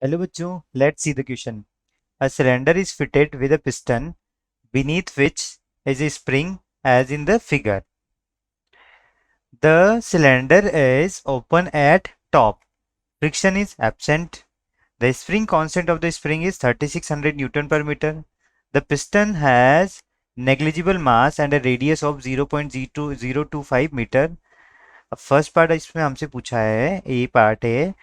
Hello बच्चों, let's see the question. A cylinder is fitted with a piston beneath which is a spring as in the figure. The cylinder is open at top. Friction is absent. The spring constant of the spring is 3600 Newton per meter. The piston has negligible mass and a radius of 0.025 meter. First part इसमें हमसे पूछा है, ए part है,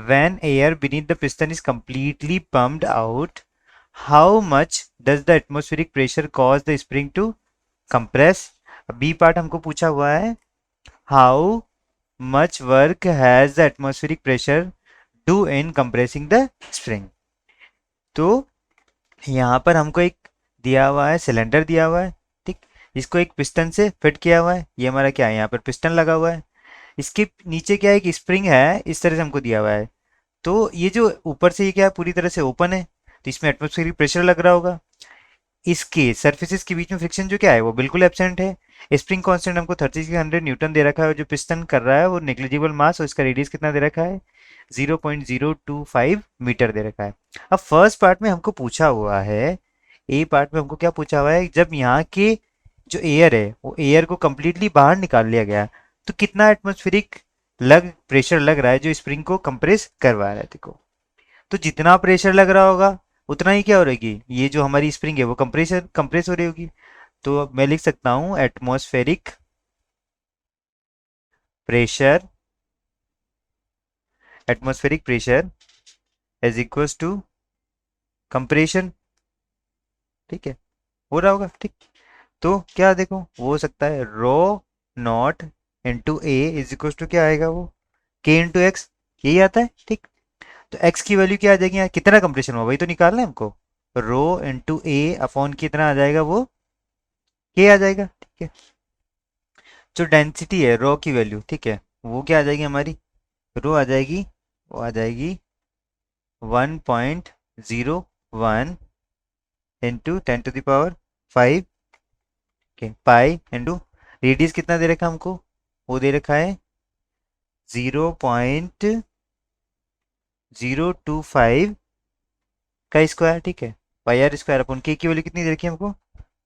when air beneath the piston is completely pumped out, how much does the atmospheric pressure cause the spring to compress. B part हमको पूछा हुआ है, how much work has the atmospheric pressure do in compressing the spring. तो यहाँ पर हमको एक दिया हुआ है, सिलेंडर दिया हुआ है, ठीक, इसको एक पिस्टन से फिट किया हुआ है. ये हमारा क्या है, यहाँ पर पिस्टन लगा हुआ है. इसके नीचे क्या है, एक स्प्रिंग है, इस तरह से हमको दिया हुआ है. तो ये जो ऊपर से ये क्या है, पूरी तरह से ओपन है, तो इसमें एटमॉस्फेरिक प्रेशर लग रहा होगा. इसके सरफेसेस के बीच में फ्रिक्शन जो क्या है वो बिल्कुल एब्सेंट है. स्प्रिंग कांस्टेंट हमको 3600 न्यूटन दे रखा है, और जो पिस्टन कर रहा है वो नेग्लिजिबल मास, और इसका रेडियस कितना दे रखा है, 0.025 मीटर दे रखा है. अब फर्स्ट पार्ट में हमको पूछा हुआ है, ए पार्ट में हमको क्या पूछा हुआ है, जब यहाँ के जो एयर है वो एयर को कंप्लीटली बाहर निकाल लिया गया, तो कितना एटमॉस्फेरिक प्रेशर लग रहा है जो स्प्रिंग को कंप्रेस करवा रहा है. देखो, तो जितना प्रेशर लग रहा होगा उतना ही क्या हो रहेगी, ये जो हमारी स्प्रिंग है वो कंप्रेस हो रही होगी. तो अब मैं लिख सकता हूं atmospheric pressure, atmospheric pressure is equals to compression. ठीक है, हो रहा होगा. ठीक, तो क्या देखो, वो हो सकता है rho naught into a is equal to क्या आएगा, वो के इंटू एक्स, यही आता है. ठीक, तो एक्स की वैल्यू क्या आ जाएगी, यहाँ कितना कंप्रेशन हुआ वही तो निकालना है हमको. रो इंटू ए अपॉन कितना आ जाएगा, वो के आ जाएगा. ठीक है, जो डेंसिटी है रो की वैल्यू, ठीक है, वो क्या आ जाएगी हमारी, रो आ जाएगी, वो आ जाएगी 1.01 इंटू 10⁵ के पाई इंटू रेडियस कितना दे रखा है हमको, वो दे रखा है 0.025 का स्क्वायर. ठीक है, पाई आर स्क्वायर अपन के की वैल्यू कितनी दे रखी है हमको,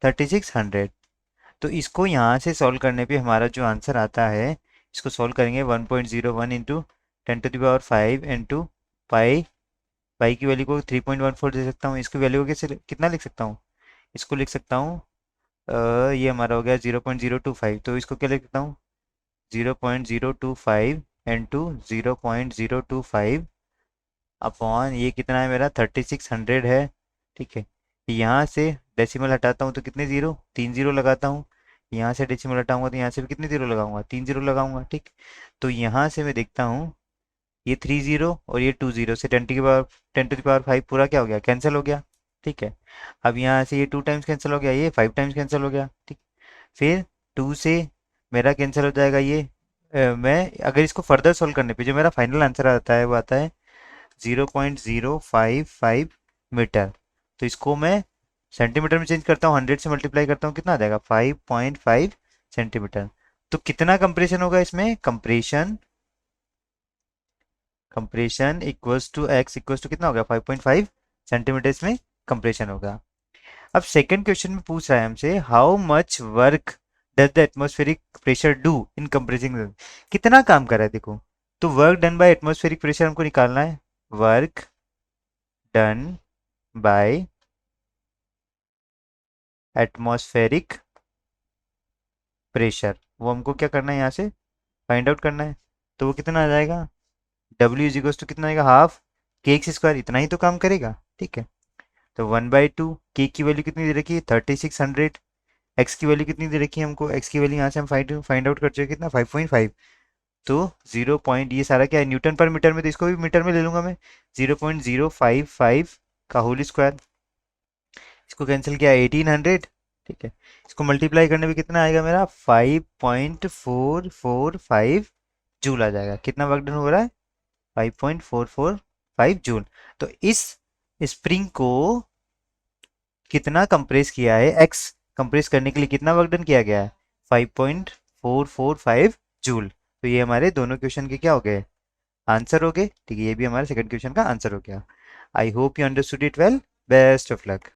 3600. तो इसको यहाँ से सॉल्व करने पे हमारा जो आंसर आता है, इसको सॉल्व करेंगे 1.01 इंटू 10⁵ इंटू पाई, पाई की वैल्यू को 3.14 दे सकता हूँ. इसकी वैल्यू को कैसे कितना लिख सकता हूँ, इसको लिख सकता हूँ, ये हमारा हो गया 0.025, तो इसको क्या लिख सकता हूँ, 0.025 इंटू 0.025 अपॉन ये कितना है मेरा 3600 है. ठीक है, यहाँ से डेसिमल हटाता हूँ तो कितने जीरो, 3 जीरो लगाता हूँ. यहाँ से डेसिमल हटाऊंगा तो यहाँ से भी कितने जीरो लगाऊंगा, 3 जीरो लगाऊंगा. ठीक, तो यहाँ से मैं देखता हूँ, ये 3 जीरो और ये 2 जीरो से 10⁵ पूरा क्या हो गया, कैंसिल हो गया. ठीक है, अब यहाँ से ये 2 टाइम्स कैंसिल हो गया, ये 5 टाइम्स कैंसिल हो गया. ठीक, फिर 2 से मेरा कैंसिल हो जाएगा ये. मैं अगर इसको फर्दर सोल्व करने पे जो मेरा फाइनल आंसर आता है वो आता है 0.055 मीटर. तो इसको मैं सेंटीमीटर में चेंज करता हूँ, 100 से मल्टीप्लाई करता हूँ, कितना आ जाएगा 5.5 सेंटीमीटर. तो कितना कंप्रेशन होगा इसमें, compression, compression equals to x equals to कितना होगा 5.5 सेंटीमीटर इसमें कंप्रेशन होगा. अब सेकंड क्वेश्चन में पूछ रहा है हमसे, how much work does the atmospheric pressure do in compressing, कितना काम कर रहा है. देखो, तो work done by atmospheric pressure हमको निकालना है, work done by atmospheric pressure, वो हमको क्या करना है, यहाँ से फाइंड आउट करना है. तो वो कितना आ जाएगा, W इज इक्वल टू कितना आएगा, हाफ के एक्स स्क्वायर, इतना ही तो काम करेगा. ठीक है, तो 1/2, के की वैल्यू कितनी दे रखी है 3600, एक्स की वैल्यू कितनी दे रखी है हमको, एक्स की वैल्यू यहाँ से हम फाइंड आउट कर चुके कितना 5.5. तो 0 पॉइंट, ये सारा क्या है न्यूटन पर मीटर में, तो इसको भी मीटर में ले लूंगा मैं, 0.055 का होल स्क्वायर, इसको कैंसिल किया 1800. ठीक है, इसको मल्टीप्लाई करने पे कितना आएगा मेरा 5.445 जूल आ जाएगा. कितना वर्क डन हो रहा है, 5.445 जूल. तो इस स्प्रिंग को कितना कंप्रेस किया है, एक्स कंप्रेस करने के लिए कितना वर्क डन किया गया है, 5.445 जूल. तो ये हमारे दोनों क्वेश्चन के क्या हो गए, आंसर हो गए. ठीक है, ये भी हमारे सेकंड क्वेश्चन का आंसर हो गया. I hope you understood it well. Best of luck.